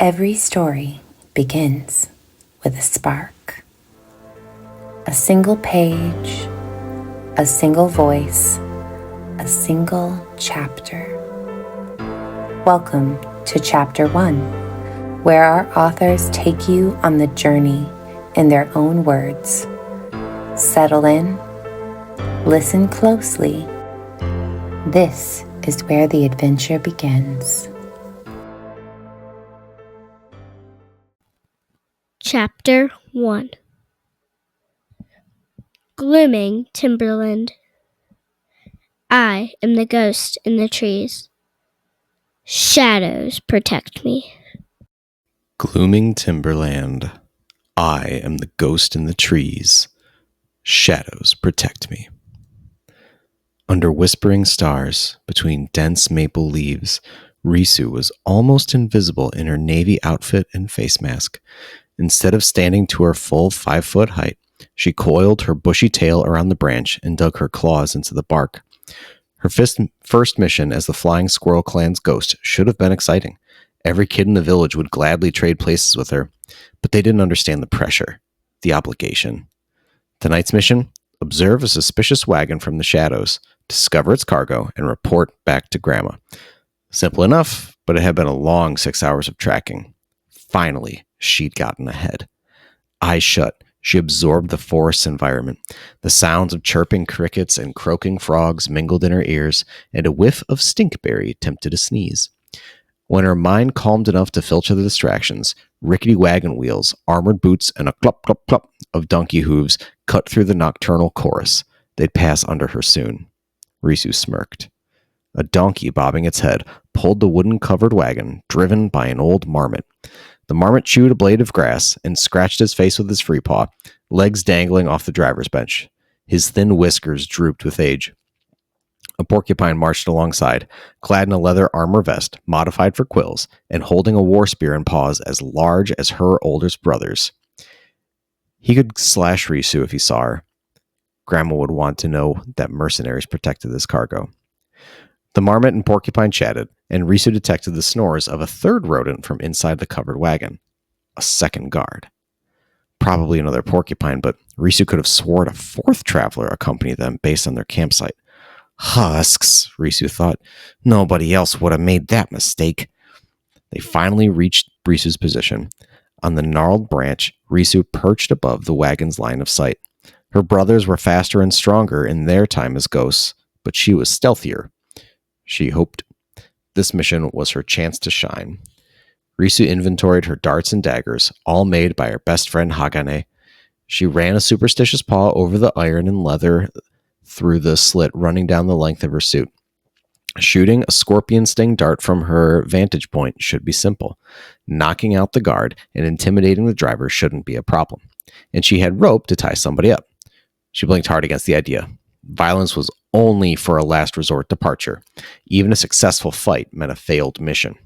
Every story begins with a spark. A single page, a single voice, a single chapter. Welcome to Chapter 1, where our authors take you on the journey in their own words. Settle in, listen closely. This is where the adventure begins. Chapter 1. Glooming Timberland. I am the ghost in the trees. Shadows protect me. Glooming Timberland. I am the ghost in the trees. Shadows protect me. Under whispering stars, between dense maple leaves, Risu was almost invisible in her navy outfit and face mask. Instead of standing to her full 5-foot height, she coiled her bushy tail around the branch and dug her claws into the bark. Her first mission as the Flying Squirrel Clan's ghost should have been exciting. Every kid in the village would gladly trade places with her, but they didn't understand the pressure, the obligation. Tonight's mission: observe a suspicious wagon from the shadows, discover its cargo, and report back to Grandma. Simple enough, but it had been a long 6 hours of tracking. Finally, she'd gotten ahead. Eyes shut, she absorbed the forest's environment. The sounds of chirping crickets and croaking frogs mingled in her ears, and a whiff of stinkberry tempted a sneeze. When her mind calmed enough to filter the distractions, rickety wagon wheels, armored boots, and a clop, clop, clop of donkey hooves cut through the nocturnal chorus. They'd pass under her soon. Risu smirked. A donkey bobbing its head pulled the wooden-covered wagon, driven by an old marmot. The marmot chewed a blade of grass and scratched his face with his free paw, legs dangling off the driver's bench. His thin whiskers drooped with age. A porcupine marched alongside, clad in a leather armor vest, modified for quills, and holding a war spear in paws as large as her oldest brother's. He could slash Risu if he saw her. Grandma would want to know that mercenaries protected this cargo. The marmot and porcupine chatted, and Risu detected the snores of a third rodent from inside the covered wagon. A second guard. Probably another porcupine, but Risu could have sworn a fourth traveler accompanied them based on their campsite. Husks, Risu thought. Nobody else would have made that mistake. They finally reached Risu's position. On the gnarled branch, Risu perched above the wagon's line of sight. Her brothers were faster and stronger in their time as ghosts, but she was stealthier. She hoped. This mission was her chance to shine. Risu inventoried her darts and daggers, all made by her best friend Hagane. She ran a superstitious paw over the iron and leather through the slit running down the length of her suit. Shooting a scorpion sting dart from her vantage point should be simple. Knocking out the guard and intimidating the driver shouldn't be a problem. And she had rope to tie somebody up. She blinked hard against the idea. Violence was only for a last resort departure. Even a successful fight meant a failed mission.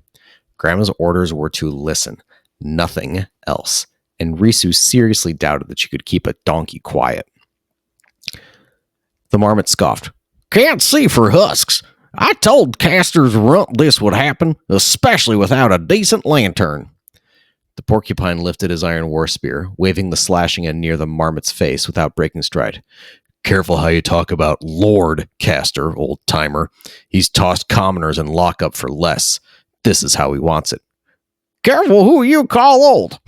Grandma's orders were to listen, nothing else, and Risu seriously doubted that she could keep a donkey quiet. The marmot scoffed. Can't see for husks. I told Caster's rump this would happen, especially without a decent lantern. The porcupine lifted his iron war spear, waving the slashing end near the marmot's face without breaking stride. Careful how you talk about Lord Caster, old timer. He's tossed commoners in lockup for less. This is how he wants it. Careful who you call old.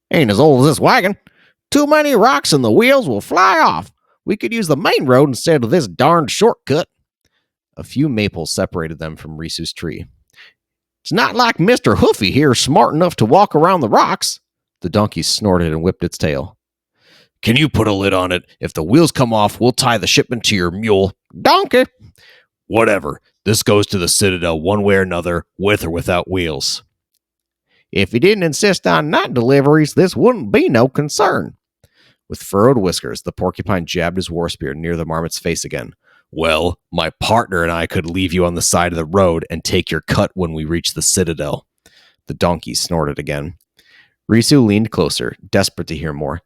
Ain't as old as this wagon. Too many rocks and the wheels will fly off. We could use the main road instead of this darned shortcut. A few maples separated them from Risu's tree. It's not like Mr. Hoofy here smart enough to walk around the rocks. The donkey snorted and whipped its tail. Can you put a lid on it? If the wheels come off, we'll tie the shipment to your mule. Donkey! Whatever. This goes to the citadel one way or another, with or without wheels. If you didn't insist on night deliveries, this wouldn't be no concern. With furrowed whiskers, the porcupine jabbed his war spear near the marmot's face again. Well, my partner and I could leave you on the side of the road and take your cut when we reach the citadel. The donkey snorted again. Risu leaned closer, desperate to hear more.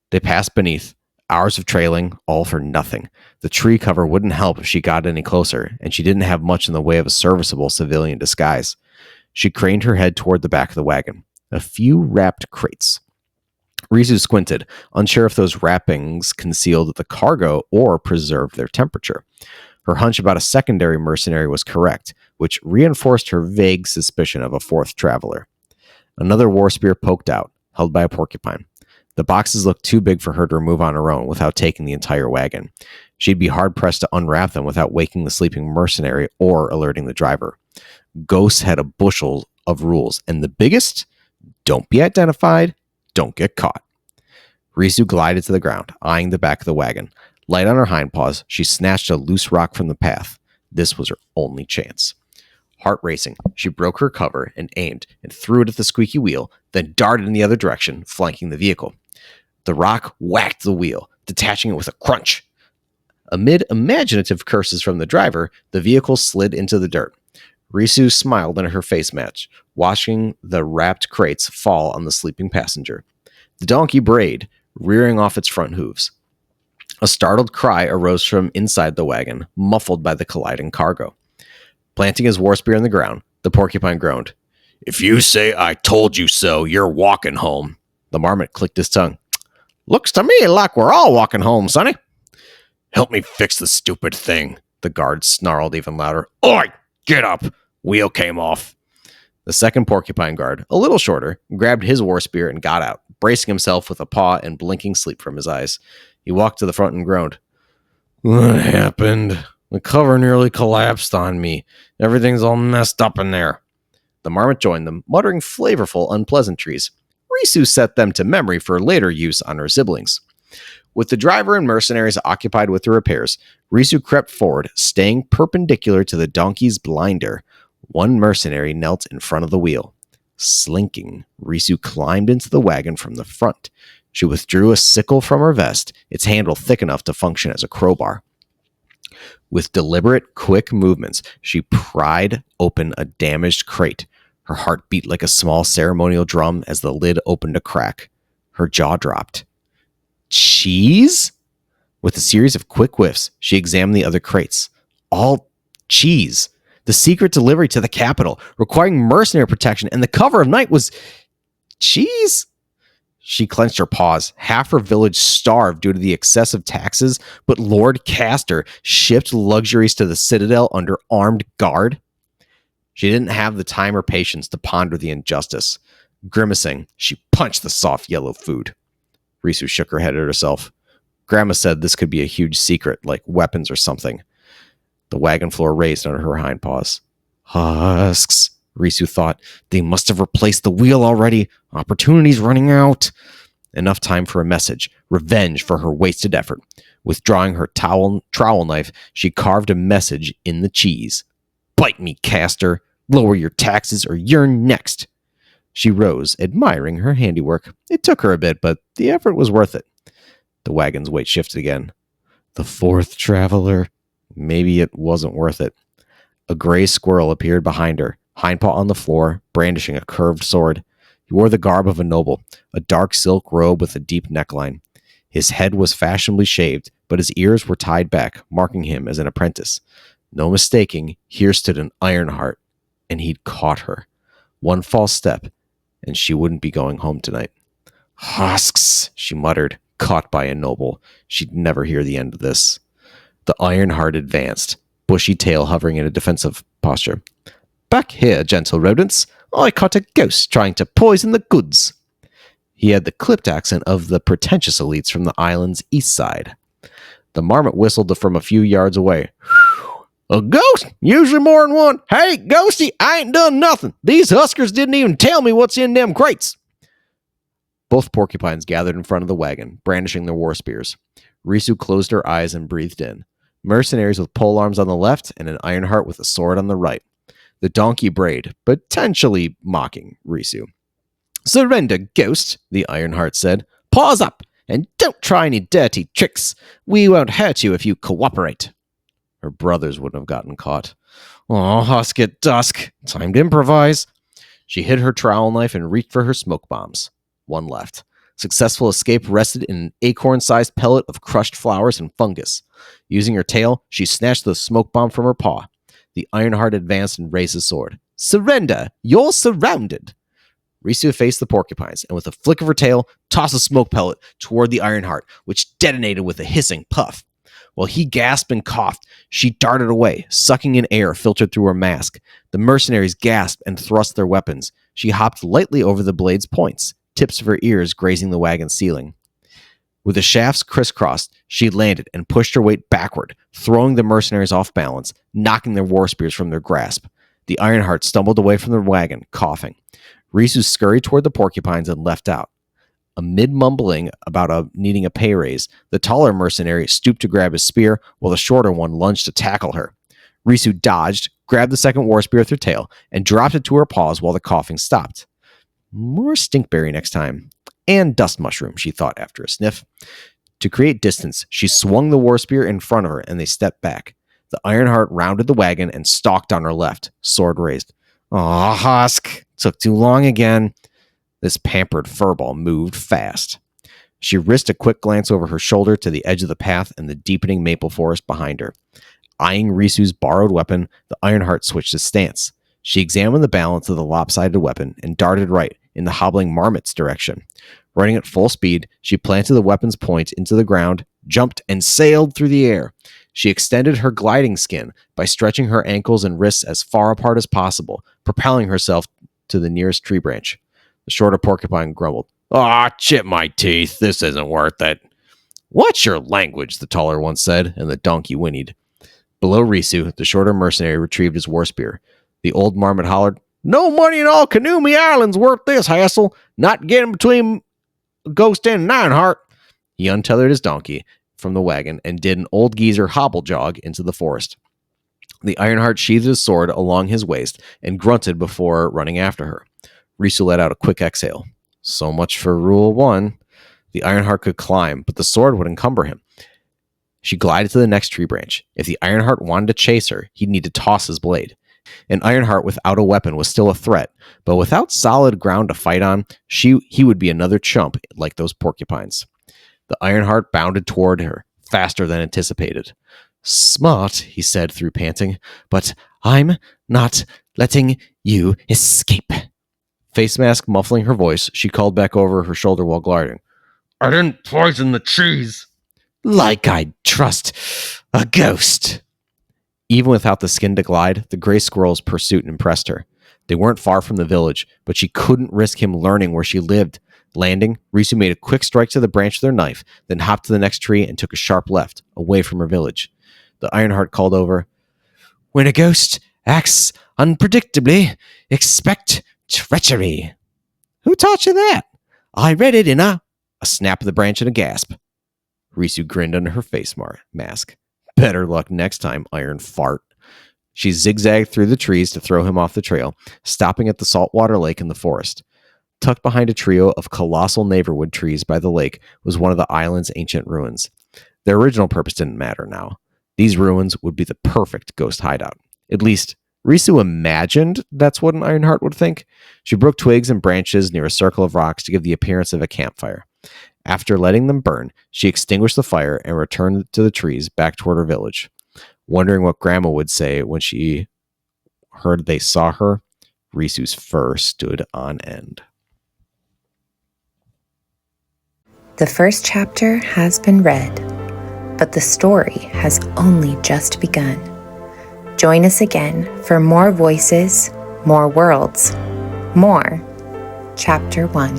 They passed beneath. Hours of trailing, all for nothing. The tree cover wouldn't help if she got any closer, and she didn't have much in the way of a serviceable civilian disguise. She craned her head toward the back of the wagon. A few wrapped crates. Risu squinted, unsure if those wrappings concealed the cargo or preserved their temperature. Her hunch about a secondary mercenary was correct, which reinforced her vague suspicion of a fourth traveler. Another war spear poked out, held by a porcupine. The boxes looked too big for her to remove on her own without taking the entire wagon. She'd be hard-pressed to unwrap them without waking the sleeping mercenary or alerting the driver. Ghosts had a bushel of rules, and the biggest: don't be identified, don't get caught. Risu glided to the ground, eyeing the back of the wagon. Light on her hind paws, she snatched a loose rock from the path. This was her only chance. Heart racing, she broke her cover and aimed and threw it at the squeaky wheel, then darted in the other direction, flanking the vehicle. The rock whacked the wheel, detaching it with a crunch. Amid imaginative curses from the driver, the vehicle slid into the dirt. Risu smiled in her face match, watching the wrapped crates fall on the sleeping passenger. The donkey brayed, rearing off its front hooves. A startled cry arose from inside the wagon, muffled by the colliding cargo. Planting his war spear in the ground, the porcupine groaned. "If you say I told you so, you're walking home." The marmot clicked his tongue. "Looks to me like we're all walking home, sonny." "Help me fix the stupid thing," the guard snarled even louder. "Oi, get up!" Wheel came off. The second porcupine guard, a little shorter, grabbed his war spear and got out, bracing himself with a paw and blinking sleep from his eyes. He walked to the front and groaned. "What happened? The cover nearly collapsed on me. Everything's all messed up in there." The marmot joined them, muttering flavorful unpleasantries. Risu set them to memory for later use on her siblings. With the driver and mercenaries occupied with the repairs, Risu crept forward, staying perpendicular to the donkey's blinder. One mercenary knelt in front of the wheel. Slinking, Risu climbed into the wagon from the front. She withdrew a sickle from her vest, its handle thick enough to function as a crowbar. With deliberate, quick movements, she pried open a damaged crate. Her heart beat like a small ceremonial drum as the lid opened a crack. Her jaw dropped. Cheese? With a series of quick whiffs, she examined the other crates. All cheese. The secret delivery to the capital, requiring mercenary protection, and the cover of night was cheese? She clenched her paws. Half her village starved due to the excessive taxes, but Lord Castor shipped luxuries to the citadel under armed guard. She didn't have the time or patience to ponder the injustice. Grimacing, she punched the soft yellow food. Risu shook her head at herself. Grandma said this could be a huge secret, like weapons or something. The wagon floor raised under her hind paws. Husks, Risu thought. They must have replaced the wheel already. Opportunity's running out. Enough time for a message. Revenge for her wasted effort. Withdrawing her trowel knife, she carved a message in the cheese. Bite me, Castor. Lower your taxes or you're next. She rose, admiring her handiwork. It took her a bit, but the effort was worth it. The wagon's weight shifted again. The fourth traveler. Maybe it wasn't worth it. A gray squirrel appeared behind her, hindpaw on the floor, brandishing a curved sword. He wore the garb of a noble, a dark silk robe with a deep neckline. His head was fashionably shaved, but his ears were tied back, marking him as an apprentice. No mistaking, here stood an Ironheart, and he'd caught her. One false step, and she wouldn't be going home tonight. Husks, she muttered, caught by a noble. She'd never hear the end of this. The Ironheart advanced, bushy tail hovering in a defensive posture. Back here, gentle rodents. I caught a ghost trying to poison the goods. He had the clipped accent of the pretentious elites from the island's east side. The marmot whistled from a few yards away. A ghost? Usually more than one. Hey, ghosty, I ain't done nothing. These huskers didn't even tell me what's in them crates. Both porcupines gathered in front of the wagon, brandishing their war spears. Risu closed her eyes and breathed in. Mercenaries with polearms on the left and an Ironheart with a sword on the right. The donkey brayed, potentially mocking Risu. Surrender, ghost, the Ironheart said. Paws up, and don't try any dirty tricks. We won't hurt you if you cooperate. Her brothers wouldn't have gotten caught. Oh, husk at dusk. Time to improvise. She hid her trowel knife and reached for her smoke bombs. One left. Successful escape rested in an acorn-sized pellet of crushed flowers and fungus. Using her tail, she snatched the smoke bomb from her paw. The Ironheart advanced and raised his sword. Surrender! You're surrounded! Risu faced the porcupines, and with a flick of her tail, tossed a smoke pellet toward the Ironheart, which detonated with a hissing puff. While he gasped and coughed, she darted away, sucking in air filtered through her mask. The mercenaries gasped and thrust their weapons. She hopped lightly over the blade's points, tips of her ears grazing the wagon ceiling. With the shafts crisscrossed, she landed and pushed her weight backward, throwing the mercenaries off balance, knocking their war spears from their grasp. The Ironheart stumbled away from the wagon, coughing. Risu scurried toward the porcupines and left out. Amid mumbling about needing a pay raise, the taller mercenary stooped to grab his spear, while the shorter one lunged to tackle her. Risu dodged, grabbed the second war spear with her tail, and dropped it to her paws while the coughing stopped. More stinkberry next time. And dust mushroom, she thought after a sniff. To create distance, she swung the war spear in front of her, and they stepped back. The Ironheart rounded the wagon and stalked on her left, sword raised. Aw, husk! Took too long again. This pampered furball moved fast. She risked a quick glance over her shoulder to the edge of the path and the deepening maple forest behind her. Eyeing Risu's borrowed weapon, the Ironheart switched his stance. She examined the balance of the lopsided weapon and darted right in the hobbling marmot's direction. Running at full speed, she planted the weapon's point into the ground, jumped, and sailed through the air. She extended her gliding skin by stretching her ankles and wrists as far apart as possible, propelling herself to the nearest tree branch. The shorter porcupine grumbled. "Aw, chip my teeth. This isn't worth it." "What's your language?" the taller one said, and the donkey whinnied. Below Risu, the shorter mercenary retrieved his war spear. The old marmot hollered, "No money in all Kanumi Island's worth this hassle. Not getting between a ghost and an Ironheart." He untethered his donkey from the wagon and did an old geezer hobble jog into the forest. The Ironheart sheathed his sword along his waist and grunted before running after her. Risu let out a quick exhale. So much for Rule 1. The Ironheart could climb, but the sword would encumber him. She glided to the next tree branch. If the Ironheart wanted to chase her, he'd need to toss his blade. An Ironheart without a weapon was still a threat, but without solid ground to fight on, he would be another chump like those porcupines. The Ironheart bounded toward her, faster than anticipated. "Smart," he said through panting, "but I'm not letting you escape." Face mask muffling her voice, she called back over her shoulder while gliding. "I didn't poison the trees." "Like I'd trust a ghost." Even without the skin to glide, the gray squirrel's pursuit impressed her. They weren't far from the village, but she couldn't risk him learning where she lived. Landing, Risu made a quick strike to the branch with her knife, then hopped to the next tree and took a sharp left, away from her village. The Ironheart called over, "When a ghost acts unpredictably, expect treachery." "Who taught you that?" "I read it in a snap of the branch and a gasp. Risu grinned under her face mask. "Better luck next time, Iron Fart." She zigzagged through the trees to throw him off the trail, stopping at the saltwater lake in the forest. Tucked behind a trio of colossal neighborwood trees by the lake was one of the island's ancient ruins. Their original purpose didn't matter now. These ruins would be the perfect ghost hideout. At least, Risu imagined that's what an Ironheart would think. She broke twigs and branches near a circle of rocks to give the appearance of a campfire. After letting them burn, she extinguished the fire and returned to the trees back toward her village. Wondering what Grandma would say when she heard they saw her, Risu's fur stood on end. The first chapter has been read, but the story has only just begun. Join us again for more voices, more worlds, more Chapter 1.